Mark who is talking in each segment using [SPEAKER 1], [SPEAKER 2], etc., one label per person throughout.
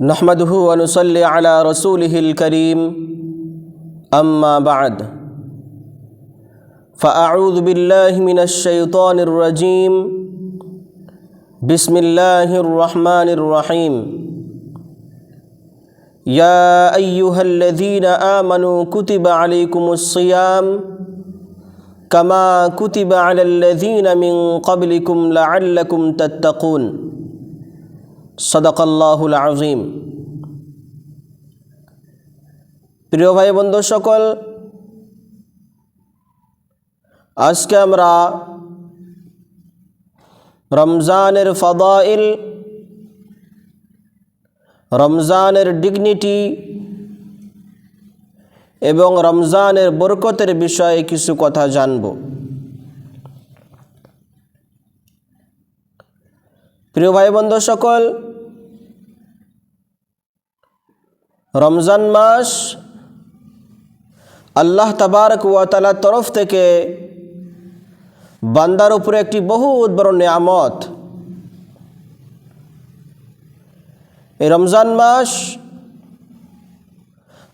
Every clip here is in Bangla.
[SPEAKER 1] नहमदुहु व नुसल्ली अला रसूलिहिल करीम अम्मा बाद फ़अऊज़ु बिल्लाहि मिनश शैतानिर रजीम बिस्मिल्लाहिर रहमानिर रहीम या अय्युहल्लज़ीना आमनू कुतिबा अलैकुमुस्सियाम कमा कुतिबा अलल्लज़ीना मिन क़ब्लिकुम लअल्लकुम तत्तक़ून सदक़ल्लाहुल आज़ीम। प्रिय भाई बंधु सकल, आज के आमरा रमज़ानेर फ़दाइल, रमज़ानेर डिगनिटी एवं रमज़ानेर बरकतेर विषये किछु कथा जानबो। प्रिय भाई बंधु सकल, रमज़ान मास आल्लाह तबारक व ताआलार तरफ थेके बान्दार उपरे एकटी बहुत बड़ नेयामत। ए रमज़ान मास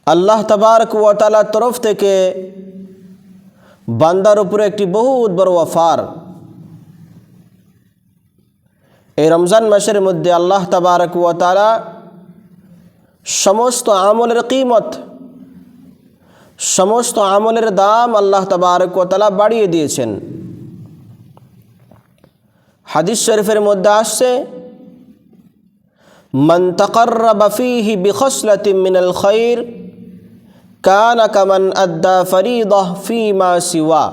[SPEAKER 1] आल्लाह तबारक व ताआलार तरफ थेके बान्दार उपरे एकटी बहुत बड़ अफार। ए रमज़ान मासेर मध्य आल्लाह तबारक व ताआला समस्त आमलेर कीमत, समस्त आमलेर दाम आल्लाह तबारक व ताआला बाड़िये दिएछेन। हादिस शरीफेर मध्य आसछे मन तक़र्रब फीहि बिखस्लतिन मिनल खैर काना कामान अद्दा फरीदह फीमा सिवा।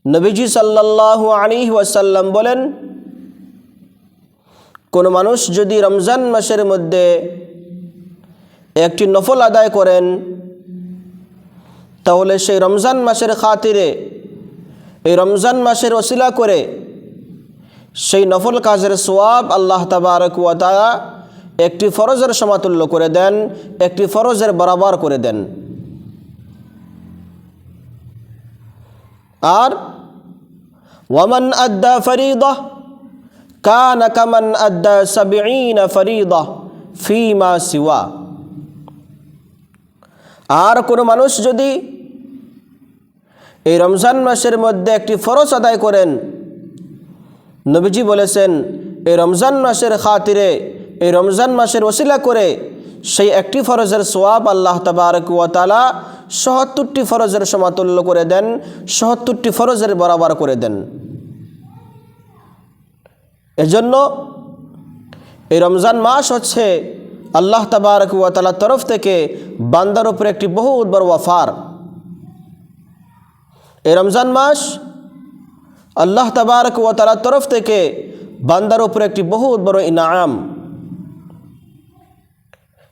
[SPEAKER 1] नबीजी सल्लल्लाहु अलैहि वसल्लम बोलेन, कोनो मानुष यदि रमज़ान मासेर मध्य एकटी नफल आदाय करें ताहले सेई रमज़ान मासेर खातिरे ए रमज़ान मासेर वसिला करे सेई नफल काजेर सवाब आल्लाह तबारक व ताआला एकटी फरजेर समतुल्य करे देन, एकटी फरजेर बराबर करे देन। और वमन अद्दा फरीदा काना कामान अद्दा सबईन फरीदा फीमा सिवा। और कोनो मानुष यदि ए रमज़ान मासेर मध्य एकटी फरज आदाय करें, नबीजी बोलेছেন ए रमज़ान मासेर खातिरे ए रमज़ान मासेर वसिला करे सेई एकटी फरजेर सवाब आल्लाह तबारक व ताआला ৭৭টি फरजेर समतुल्य करे देन, ৭৭টি फरजेर बराबर करे देन। एजন্য এই रमज़ान मास হচ্ছে আল্লাহ তাবারক ওয়া তাআলার তরফ থেকে বান্দার উপরে একটি বহুত বড় ওয়াফার। এই রমজান মাস আল্লাহ তাবারক ওয়া তাআলার তরফ থেকে বান্দার উপরে একটি বহুত বড় ইনাম।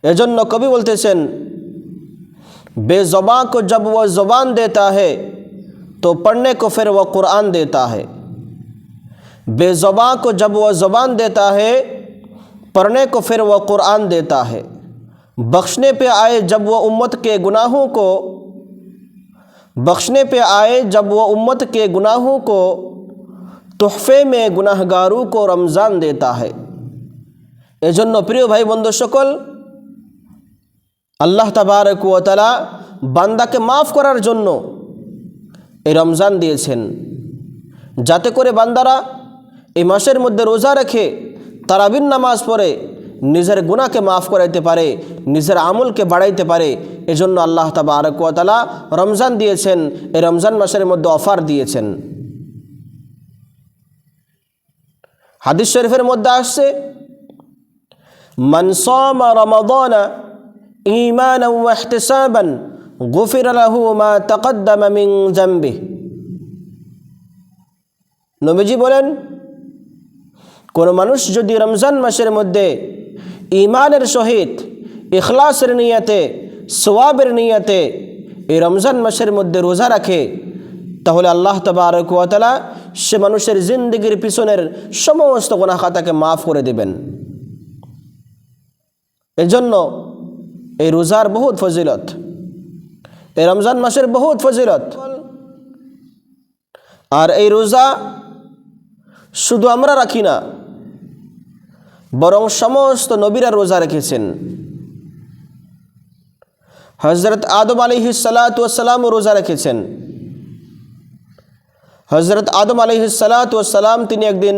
[SPEAKER 1] এজন্য কবি বলতেছেন, बेज़ुबां को जब वह ज़ुबान देता है तो पढ़ने को फिर वह कुरान देता है। बेज़ुबां को जब वह ज़ुबान देता है पढ़ने को फिर वह कुरान देता है। बख्शने पे आए जब वह उम्मत के गुनाहों को, बख्शने पे आए जब वह उम्मत के गुनाहों को तोहफे में गुनाहगारों को रमज़ान देता है। एजন্য प्रिय भाई बंधु सकल, আল্লাহ তাবারক ওয়া তাআলা বান্দাকে মাফ করার জন্য এই রমজান দিয়েছেন, যাতে করে বান্দারা এই মাসের মধ্যে রোজা রেখে তারাবির নামাজ পড়ে নিজের গুনাহকে মাফ করাইতে পারে, নিজের আমলকে বাড়াইতে পারে। এজন্য আল্লাহ তাবারক ওয়া তাআলা রমজান দিয়েছেন, এই রমজান মাসের মধ্যে অফার দিয়েছেন। হাদিস শরীফের মধ্যে আসছে মান সামা রমাদানা ईमाना व इहतिसाबन गुफिर लहू मा तक़द्दम मिन ज़ंबिह। नबीजी बोलेन, कोनो मानुष यदि रमज़ान मासेर मध्य ईमानेर सहित इखलासेर नियते सवाबेर नियते ए रमज़ान मासेर मध्य रोजा राखे ताहले आल्लाह तबारक व ताआला से मानुषेर जिंदगीर पिछनेर समस्त गुनाह खाताके माफ करे देबेन। एजন্য এই রোজার বহুত ফজিলত, এই রমজান মাসের বহুত ফজিলত। আর এই রোজা শুধু আমরা রাখি না, বরং সমস্ত নবীরা রোজা রেখেছেন। হযরত আদম আলাইহিস সালাতু ওয়াস সালাম রোজা রেখেছেন। হযরত আদম আলাইহিস সালাতু ওয়াস সালাম তিনি একদিন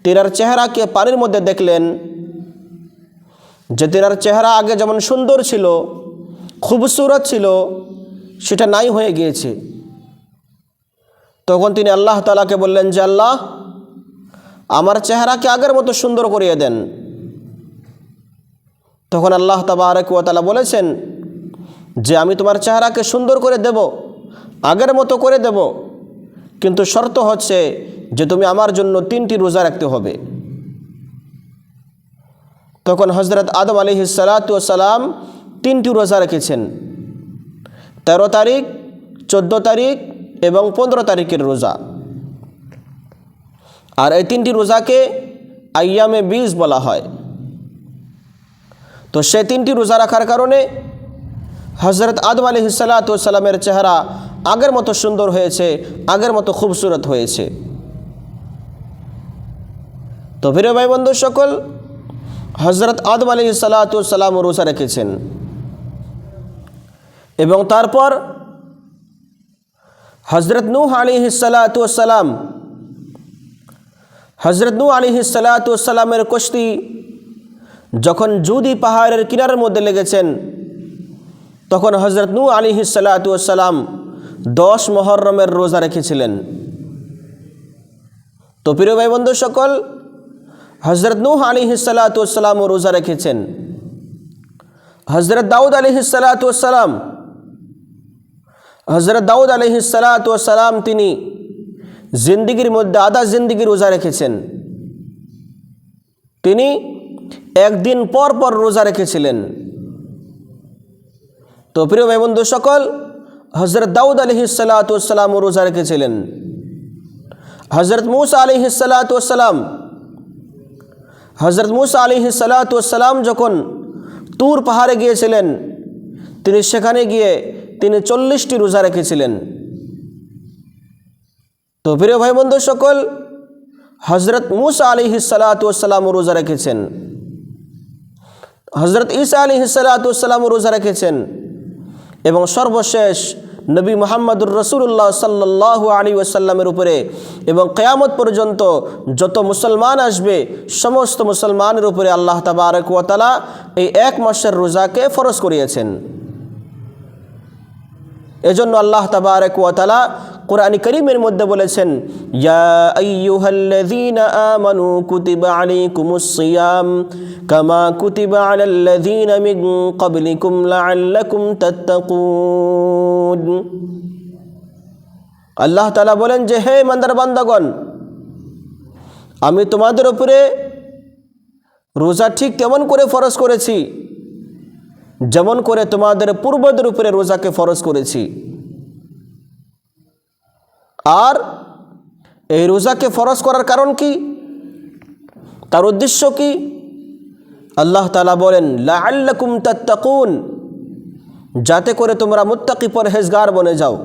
[SPEAKER 1] তেনার চেহারাকে পানির মধ্যে দেখলেন যে তেনার চেহারা আগে যেমন সুন্দর ছিল, খুবসুরত ছিল, সেটা নাই হয়ে গিয়েছে। তখন তিনি আল্লাহ তাআলাকে বললেন যে আল্লাহ, আমার চেহারাকে আগের মতো সুন্দর করিয়ে দেন। তখন আল্লাহ তাবারক ওয়া তাআলা বলেছেন যে আমি তোমার চেহারাকে সুন্দর করে দেব, আগের মতো করে দেব, কিন্তু শর্ত হচ্ছে যে তুমি আমার জন্য 3টি রোজা রাখতে হবে। তখন হযরত আদম আলাইহিস সালাতু ওয়াস সালাম 3টি রোজা রেখেছেন, 13 তারিখ, 14 তারিখ এবং 15 তারিখের রোজা। আর এই 3টি রোজাকে আইয়ামে বীজ বলা হয়। তো সেই 3টি রোজা রাখার কারণে হযরত আদম আলাইহিস সালাতু ওয়াস সালামের চেহারা আগের মতো সুন্দর হয়েছে, আগের মতো খুবসুরত হয়েছে। তো প্রিয় ভাই বন্ধু সকল, হযরত আদম আলাইহিস সালাতু ওয়াস সালাম রোজা রেখেছেন এবং তারপর হযরত নূহ আলাইহিস সালাতু ওয়াস সালাম, হযরত নূহ আলাইহিস সালাতু ওয়াস সালামের কশতি যখন জুদি পাহাড়ের কিনারের মধ্যে লেগেছেন, তখন হযরত নূহ আলাইহিস সালাতু ওয়াস সালাম 10 মুহররমের রোজা রেখেছিলেন। তো প্রিয় ভাই বন্ধু সকল, হযরত নূহ আলাইহিস সালাতু ওয়াস সালাম রোজা রেখেছেন। হযরত দাউদ আলাইহিস সালাতু ওয়াস সালাম, হযরত দাউদ আলাইহিস সালাতু ওয়াস সালাম তিনি জিন্দেগির মধ্যে আধা জিন্দেগি রোজা রেখেছেন। তিনি একদিন পর পর রোজা রেখেছিলেন। তো প্রিয় ভাই বন্ধু সকল, হযরত দাউদ আলাইহিস সালাতু ওয়াস সালাম রোজা রেখেছিলেন। হযরত মূসা আলাইহিস সালাতু ওয়াস সালাম, হযরত মূসা আলাইহিস সালাতু ওয়াস সালাম যখন তুর পাহাড়ে গিয়েছিলেন, তিনি সেখানে গিয়ে তিনি 40টি রোজা রেখেছিলেন। তো প্রিয় ভাই বন্ধু সকল, হযরত মূসা আলাইহিস সালাতু ওয়াস সালাম রোজা রেখেছেন। হযরত ঈসা আলাইহিস সালাতু ওয়াস সালাম রোজা রেখেছেন এবং সর্বশেষ নবী মুহাম্মদুর রাসূলুল্লাহ সাল্লাল্লাহু আলাইহি ওয়াসাল্লামের উপরে এবং কিয়ামত পর্যন্ত যত মুসলমান আসবে সমস্ত মুসলমানের উপরে আল্লাহ তাবারক ওয়া তাআলা এই এক মাসের রোজাকে ফরজ করিয়েছেন। এজন্য আল্লাহ তাবারক ওয়া তাআলা কোরআন কারীমের মধ্যে বলেছেন, ইয়া আইয়ুহাল্লাযীনা আমানু কুতিবা আলাইকুমুস সিয়াম কামা কুতিবা আলাল্লাযীনা মিন ক্বাবলিকুম লাআল্লাকুম তাত্তাকুন। আল্লাহ তাআলা বলেন যে হে ইমানদার বান্দাগণ, আমি তোমাদের উপরে রোজা ঠিক তেমন করে ফরজ করেছি যেমন করে তোমাদের পূর্বদের উপরে রোজাকে ফরজ করেছি। আর এই রোজাকে ফরজ করার কারণ কি, তার উদ্দেশ্য কি? আল্লাহ তাআলা বলেন লাআল্লাকুম তাত্তাকুন, যাতে করে তোমরা মুত্তাকি পরহেজগার বনে যাও।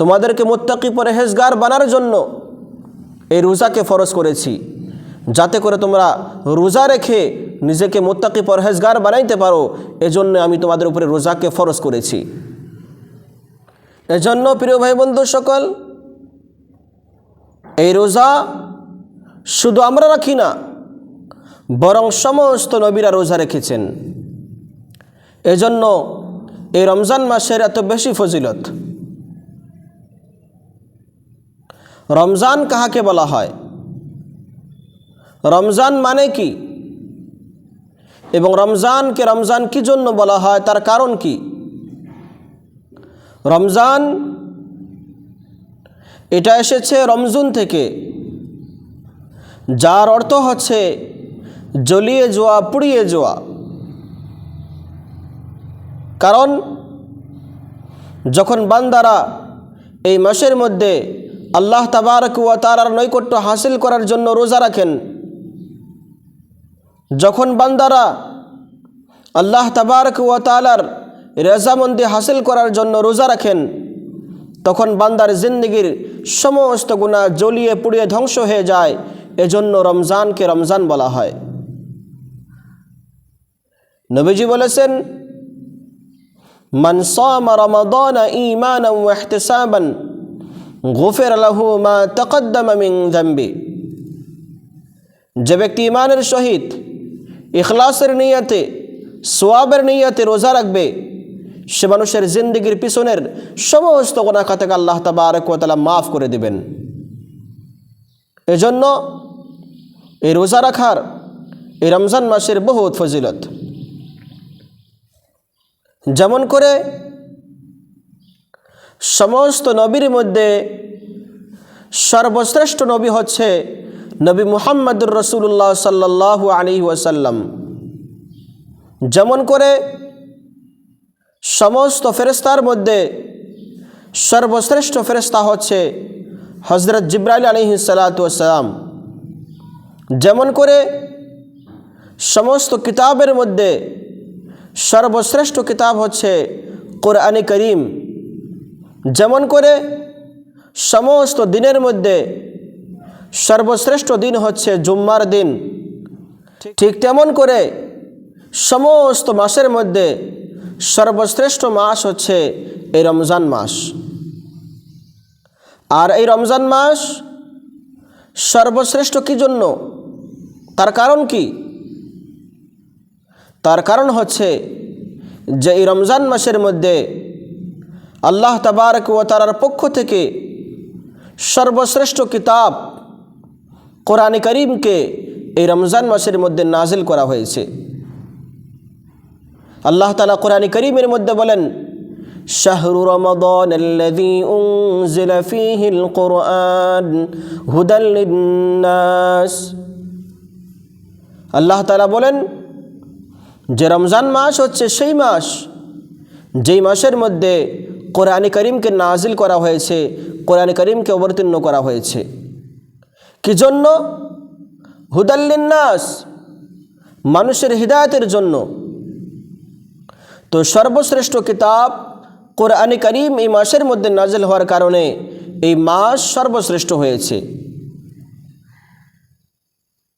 [SPEAKER 1] তোমাদেরকে মুত্তাকি পরহেজগার বানার জন্য এই রোজাকে ফরজ করেছি, যাতে করে তোমরা রোজা রেখে নিজেকে মুত্তাকি পরহেজগার বানাইতে পারো। এজন্য আমি তোমাদের উপরে রোজাকে ফরজ করেছি। এজন্য প্রিয় ভাই বন্ধু সকল, এই রোজা শুধু আমরা রাখি না, বরং সমস্ত নবীরা রোজা রেখেছেন। এজন্য এই রমজান মাসের এত বেশি ফজিলত। রমজান কাহাকে বলা হয়, রমজান মানে কি, এবং রমজানকে রমজান কি জন্য বলা হয়, তার কারণ কি? রমজান এটা এসেছে রমজুন থেকে, যার অর্থ হচ্ছে জ্বলিয়ে যাওয়া, পুড়িয়ে যাওয়া। কারণ যখন বান্দারা এই মাসের মধ্যে আল্লাহ তাবারক ওয়া তাআলার নৈকট্য হাসিল করার জন্য রোজা রাখেন, যখন বান্দারা আল্লাহ তাবারক ওয়া তাআলার রেজামন্দি হাসিল করার জন্য রোজা রাখেন, তখন বান্দার জিন্দেগির সমস্ত গুনাহ জ্বলিয়ে পুড়িয়ে ধ্বংস হয়ে যায়। এজন্য রমজানকে রমজান বলা হয়। নবীজি বলেছেন, মান সামা রমাদানা ঈমানান ওয়া ইহতিসাবান গুফির লাহু মা তাকদ্দামা মিন যামবি। যে ব্যক্তি ঈমানের সহিত ইখলাসের নিয়তে সওয়াবের নিয়তে রোজা রাখবে, সে মানুষের জিন্দেগির পিছনের সমস্ত গুনাহ খাতাকে আল্লাহ তাবারক ওয়া তাআলা মাফ করে দেবেন। এজন্য এই রোজা রাখার এই রমজান মাসের বহুত ফজিলত। যেমন করে সমস্ত নবীর মধ্যে সর্বশ্রেষ্ঠ নবী হচ্ছে নবী মুহাম্মদুর রাসূলুল্লাহ সাল্লাল্লাহু আলাইহি ওয়াসাল্লাম। যেমন করে সমস্ত ফেরেশতার মধ্যে সর্বশ্রেষ্ঠ ফেরেশতা হচ্ছে হযরত জিবরাইল আলাইহিস সালাতু ওয়াস সালাম। যেমন করে সমস্ত কিতাবের মধ্যে সর্বশ্রেষ্ঠ কিতাব হচ্ছে কোরআনে করিম। যেমন করে সমস্ত দিনের মধ্যে সর্বশ্রেষ্ঠ দিন হচ্ছে জুম্মার দিন, ঠিক তেমন করে সমস্ত মাসের মধ্যে সর্বশ্রেষ্ঠ মাস হচ্ছে এই রমজান মাস। আর এই রমজান মাস সর্বশ্রেষ্ঠ কি জন্য? তার কারণ কি? তার কারণ হচ্ছে যে এই রমজান মাসের মধ্যে আল্লাহ তাবারক ওয়া তাআলার পক্ষ থেকে সর্বশ্রেষ্ঠ কিতাব কোরআনে কারীমকে এই রমজান মাসের মধ্যে নাজিল করা হয়েছে। আল্লাহ তাআলা কোরআনে কারীমের মধ্যে বলেন, শাহরু রমাদানাল্লাযী উনজিলা ফীহিল কুরআন হুদাল লিন্নাস। আল্লাহ তাআলা বলেন যে রমজান মাস হচ্ছে সেই মাস যেই মাসের মধ্যে কোরআনে কারীমকে নাজিল করা হয়েছে, কোরআনে কারীমকে অবতীর্ণ করা হয়েছে। কি জন্য? হুদাল লিন্নাস, মানুষের হিদায়াতের জন্য। তো সর্বশ্রেষ্ঠ কিতাব কোরআনে কারীম এই মাসের মধ্যে নাজিল হওয়ার কারণে এই মাস সর্বশ্রেষ্ঠ হয়েছে।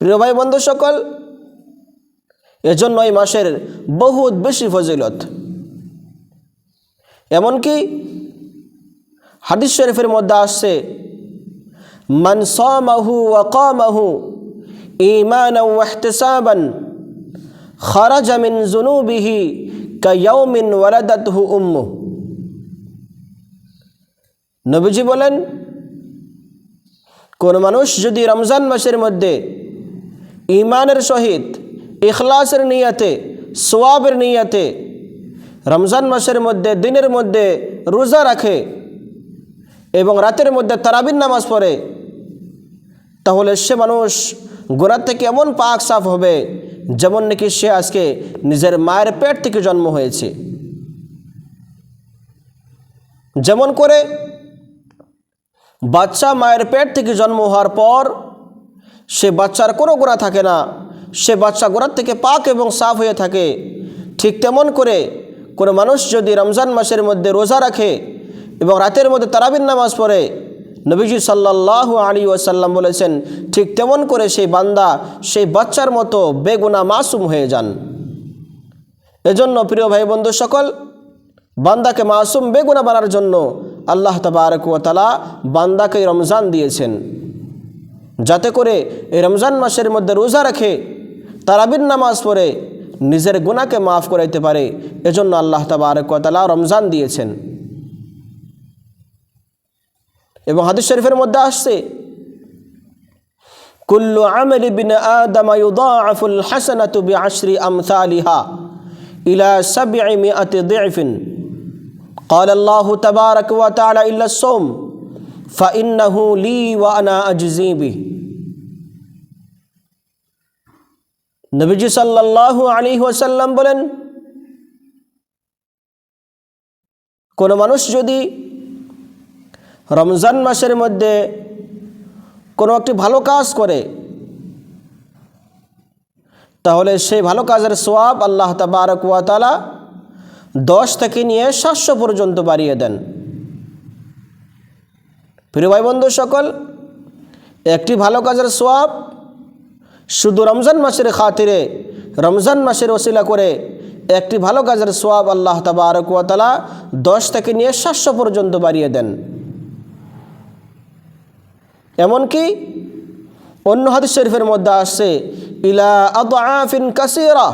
[SPEAKER 1] প্রিয় ভাই বন্ধু সকল, এজন্য এই মাসের বহুত বেশি ফজিলত। এমনকি হাদিস শরীফের মধ্যে আসছে, মান সামাহু ওয়া কামাহু ঈমানান ওয়া ইহতিসাবান খারাজা মিন যুনুবিহি কায়াউমিন ওয়ালাদাতহু উম্মুহ। নবীজি বলেন, কোন মানুষ যদি রমজান মাসের মধ্যে ঈমানের সহিত ইখলাসের নিয়তে সওয়াবের নিয়তে রমজান মাসের মধ্যে দিনের মধ্যে রোজা রাখে এবং রাতের মধ্যে তারাবির নামাজ পড়ে, তাহলে সে মানুষ গুনাহ থেকে এমন পাক সাফ হবে যেমন নাকি সে আজকে নিজের মায়ের পেট থেকে জন্ম হয়েছে। যেমন করে বাচ্চা মায়ের পেট থেকে জন্ম হওয়ার পর সে বাচ্চার কোনো গুনাহ থাকে না, সে বাচ্চা গুনাহ থেকে পাক এবং সাফ হয়ে থাকে, ঠিক তেমন করে কোনো মানুষ যদি রমজান মাসের মধ্যে রোজা রাখে এবং রাতের মধ্যে তারাবির নামাজ পড়ে, নবীজি সাল্লাল্লাহু আলাইহি ওয়াসাল্লাম বলেছেন ঠিক তেমন করে সেই বান্দা সেই বাচ্চার মতো বেগুনাহ মাসুম হয়ে যান। এজন্য প্রিয় ভাই বন্ধু সকল, বান্দাকে মাসুম বেগুনাহ বানার জন্য আল্লাহ তাবারক ওয়া তাআলা বান্দাকে রমজান দিয়েছেন, যাতে করে এই রমজান মাসের মধ্যে রোজা রাখে তারাবির নামাজ পড়ে নিজের গুনাহকে মাফ করাইতে পারে। এজন্য আল্লাহ তাবারক ওয়া তাআলা রমজান দিয়েছেন। এবং হাদিস শরীফের মধ্যে আসছে, কুল্লু আমালি বিনি আদম ইউদাআফুল হাসানাতু বিআশরি আমসালিহা ইলা 700 দি'ফিন قال الله تبارك وتعالى إلا الصوم فإنه لي وأنا أجزي به। নবীজি সাল্লাল্লাহু আলাইহি ওয়াসাল্লাম বলেন, কোন মানুষ যদি রমজান মাসের মধ্যে কোনো একটি ভালো কাজ করে, তাহলে সেই ভালো কাজের সওয়াব আল্লাহ তাবারক ওয়া তাআলা 10 থেকে নিয়ে 700 পর্যন্ত বাড়িয়ে দেন। প্রিয় ভাই বন্ধু সকল, একটি ভালো কাজের সওয়াব শুধু রমজান মাসের খাতিরে, রমজান মাসের ওসিলা করে একটি ভালো কাজের সওয়াব আল্লাহ তাবারক ওয়া তাআলা 10 থেকে নিয়ে 700 পর্যন্ত বাড়িয়ে দেন। এমনকি অন্য হাদিস শরীফের মধ্যে আসছে ইলা আদআফিন কাসীরা,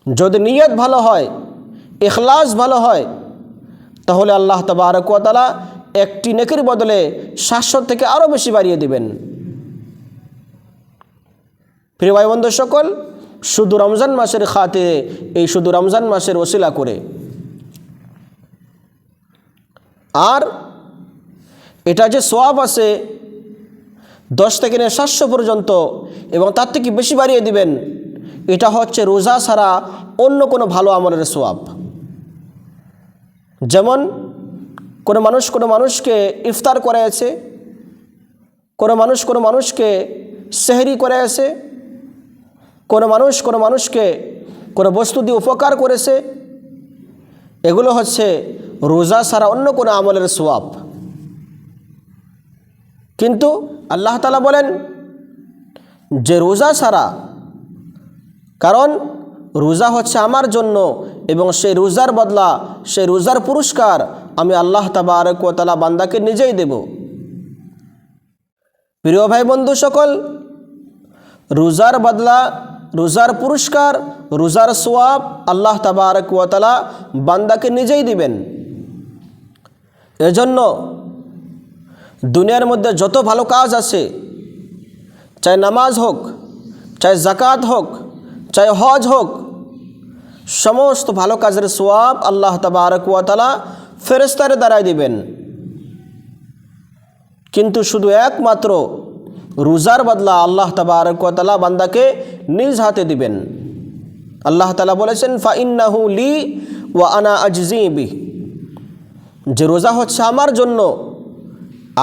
[SPEAKER 1] যদি নিয়ত ভালো হয়, ইখলাস ভালো হয়, তাহলে আল্লাহ তাবারক ওয়া তাআলা একটি নেকির বদলে 700 থেকে আরও বেশি বাড়িয়ে দিবেন। প্রিয় ভাই বন্ধু সকল, শুধু রমজান মাসের খাতিরে, এই শুধু রমজান মাসের ওসিলা করে। আর এটা যে সওয়াব আছে 10 থেকে 700 পর্যন্ত এবং তার থেকে বেশি বাড়িয়ে দিবেন, এটা হচ্ছে রোজা ছাড়া অন্য কোনো ভালো আমলের সওয়াব। যেমন কোনো মানুষকে ইফতার করাইছে, কোনো মানুষকে সেহরি করাইছে, কোনো মানুষকে কোনো বস্তু দিয়ে উপকার করেছে, এগুলো হচ্ছে রোজা ছাড়া অন্য কোনো আমলের সওয়াব। কিন্তু আল্লাহ তাআলা বলেন যে রোজা ছাড়া, কারণ রোজা হচ্ছে আমার জন্য এবং সেই রোজার বদলা, সেই রোজার পুরস্কার আমি আল্লাহ তাবারক ওয়া তাআলা বান্দাকে নিজেই দেব। প্রিয় ভাই বন্ধু সকল, রোজার বদলা, রোজার পুরস্কার, রোজার সওয়াব আল্লাহ তাবারক ওয়া তাআলা বান্দাকে নিজেই দিবেন। এজন্য দুনিয়ার মধ্যে যত ভালো কাজ আছে, চাই নামাজ হোক, চাই যাকাত হোক, চাই হজ হোক, সমস্ত ভালো কাজের সওয়াব আল্লাহ তাবারক ওয়া তাআলা ফেরেশতারে দ্বারাই দিবেন। কিন্তু শুধু একমাত্র রোজার বদলা আল্লাহ তাবারক ওয়া তাআলা বান্দাকে নিজ হাতে দিবেন। আল্লাহ তাআলা বলেছেন ফাইন্নাহু লি ওয়া আনা আজজি বিহি, যে রোজা হচ্ছে আমার জন্য,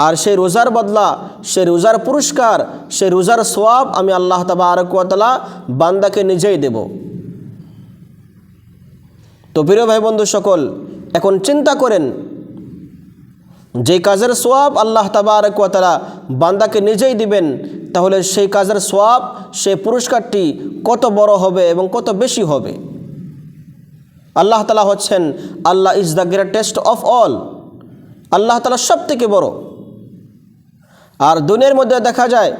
[SPEAKER 1] আর সেই রোজার বদলা, সেই রোজার পুরস্কার, সেই রোজার সওয়াব আমি আল্লাহ তাবারক ওয়া তাআলা বান্দাকে নিজেই দেব। তো প্রিয় ভাই বন্ধু সকল, এখন চিন্তা করেন যে কাজের সওয়াব আল্লাহ তাবারক ওয়া তাআলা বান্দাকে নিজেই দিবেন, তাহলে সেই কাজের সওয়াব, সেই পুরস্কারটি কত বড় হবে এবং কত বেশি হবে। আল্লাহ তাআলা হচ্ছেন, Allah is the greatest of all, আল্লাহ তাআলা সব থেকে বড়। আর দুনিয়ার মধ্যে দেখা যায়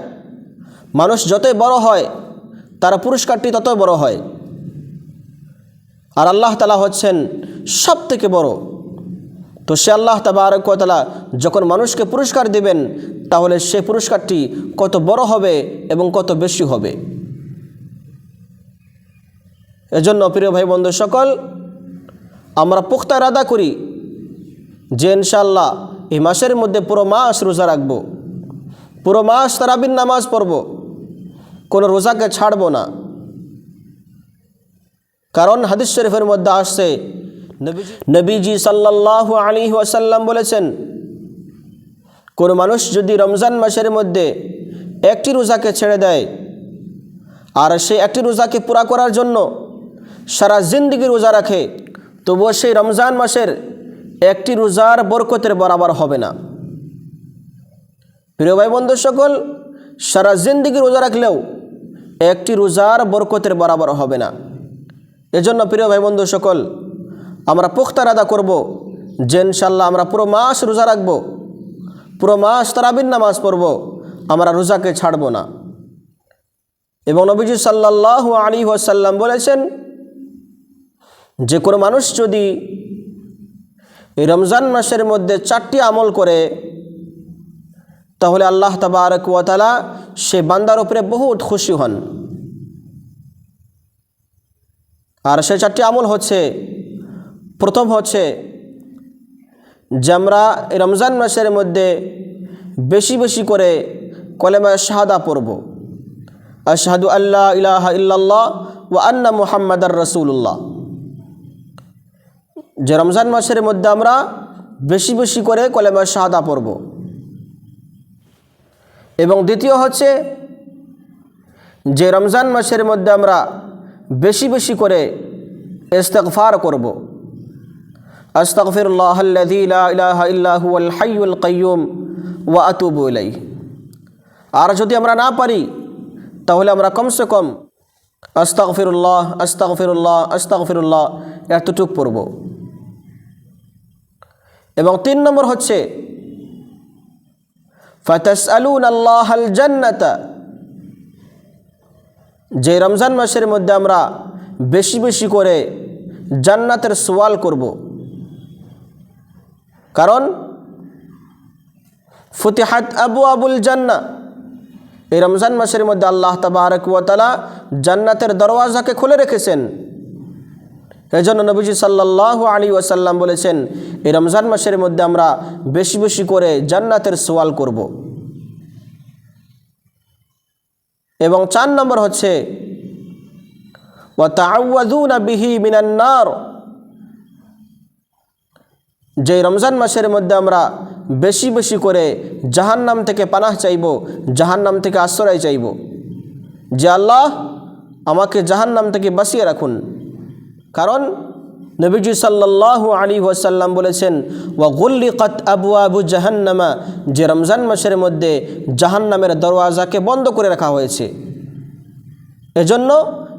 [SPEAKER 1] মানুষ যতই বড় হয় তার পুরস্কারটি ততই বড় হয়, আর আল্লাহ তাআলা হচ্ছেন সব থেকে বড়। তো সে আল্লাহ তাবারক ওয়া তাআলা যখন মানুষকে পুরস্কার দিবেন, তাহলে সে পুরস্কারটি কত বড় হবে এবং কত বেশি হবে। এজন্য প্রিয় ভাই বন্ধু সকল, আমরা পুখতা ইরাদা করি যে ইনশাআল্লাহ এই মাসের মধ্যে পুরো মাস রোজা রাখব, পুরো মাস তারাবির নামাজ পড়ব, কোনো রোজাকে ছাড়ব না। কারণ হাদিস শরীফের মধ্যে আসছে নবীজি সাল্লাল্লাহু আলাইহি ওয়াসাল্লাম বলেছেন, কোনো মানুষ যদি রমজান মাসের মধ্যে একটি রোজাকে ছেড়ে দেয় আর সেই একটি রোজাকে পুরা করার জন্য সারা জিন্দেগি রোজা রাখে, তবুও সেই রমজান মাসের একটি রোজার বরকতের বরাবর হবে না। প্রিয় ভাই বন্ধু সকল, সারা জিন্দেগি রোজা রাখলেও একটি রোজার বরকতের বরাবর হবে না। এজন্য প্রিয় ভাই বন্ধু সকল, আমরা পুখতা ইরাদা করব যে ইনশাআল্লাহ আমরা পুরো মাস রোজা রাখব, পুরো মাস তারাবির নামাজ পড়ব, আমরা রোজাকে ছাড়ব না। এবং নবীজি সাল্লাল্লাহু আলাইহি ওয়াসাল্লাম বলেছেন যে কোনো মানুষ যদি এই রমজান মাসের মধ্যে 4টি আমল করে, তাহলে আল্লাহ তাবারক ওয়া তাআলা সে বান্দার উপরে বহুত খুশি হন। আর সেই 4টি আমল হচ্ছে, প্রথম হচ্ছে যে আমরা এই রমজান মাসের মধ্যে বেশি বেশি করে কলেমা শাহাদা পড়ব, আশহাদু আল্লা ইলাহা ইল্লাল্লাহ ওয়া আন্না মুহাম্মাদার রাসূলুল্লাহ। যে রমজান মাসের মধ্যে আমরা বেশি বেশি করে কলেমা শাহাদা পড়ব। এবং দ্বিতীয় হচ্ছে যে রমজান মাসের মধ্যে আমরা বেশি বেশি করে ইস্তিগফার করব, আস্তাগফিরুল্লাহাল্লাযী লা ইলাহা ইল্লা হুয়াল হাইয়ুল কাইয়্যুম ওয়া আতুবু ইলাইহি। আর যদি আমরা না পারি তাহলে আমরা কমসে কম আস্তাগফিরুল্লাহ আস্তাগফিরুল্লাহ আস্তাগফিরুল্লাহ এতটুকু পড়ব। এবং 3 নম্বর হচ্ছে ফাতাসআলুনাল্লাহাল জান্নাতা, যে রমজান মাসের মধ্যে আমরা বেশি বেশি করে জান্নাতের সওয়াল করব। কারণ ফুতিহাত আবওয়াবুল জান্নাহ, এই রমজান মাসের মধ্যে আল্লাহ তাবারক ওয়া তাআলা জান্নাতের দরওয়াজাকে খুলে রেখেছেন। এজন্য নবীজি সাল্লাল্লাহু আলাইহি ওয়াসাল্লাম বলেছেন এই রমজান মাসের মধ্যে আমরা বেশি বেশি করে জান্নাতের সওয়াল করব। এবং 4 নম্বর হচ্ছে ওয়া তাআওয়াযুনা বিহি মিনান নার, যে রমজান মাসের মধ্যে আমরা বেশি বেশি করে জাহান্নাম থেকে পানাহ চাইব, জাহান্নাম থেকে আশ্রয় চাইব, যে আল্লাহ আমাকে জাহান্নাম থেকে বাঁচিয়ে রাখুন। কারণ নবীজি সাল্লাল্লাহু আলাইহি ওয়াসাল্লাম বলেছেন ওয়া গুল্লিকাত আবওয়াবু জাহান্নামা, যে রমজান মাসের মধ্যে জাহান্নামের দরওয়াজাকে বন্ধ করে রাখা হয়েছে। এজন্য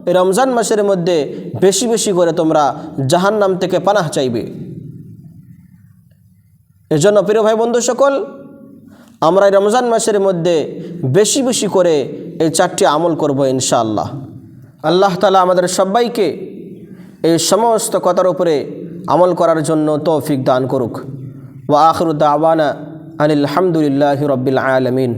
[SPEAKER 1] এই রমজান মাসের মধ্যে বেশি বেশি করে তোমরা জাহান্নাম থেকে পানাহ চাইবে। এজন্য প্রিয় ভাই বন্ধু সকল, আমরা এই রমজান মাসের মধ্যে বেশি বেশি করে এই 4টি আমল করব ইনশাআল্লাহ। আল্লাহ তাআলা আমাদের সবাইকে এই সমস্ত কথার উপরে আমল করার জন্য তৌফিক দান করুক। ওয়া আখিরু দাওয়ানা আনিল হামদুলিল্লাহি রাব্বিল আলামিন।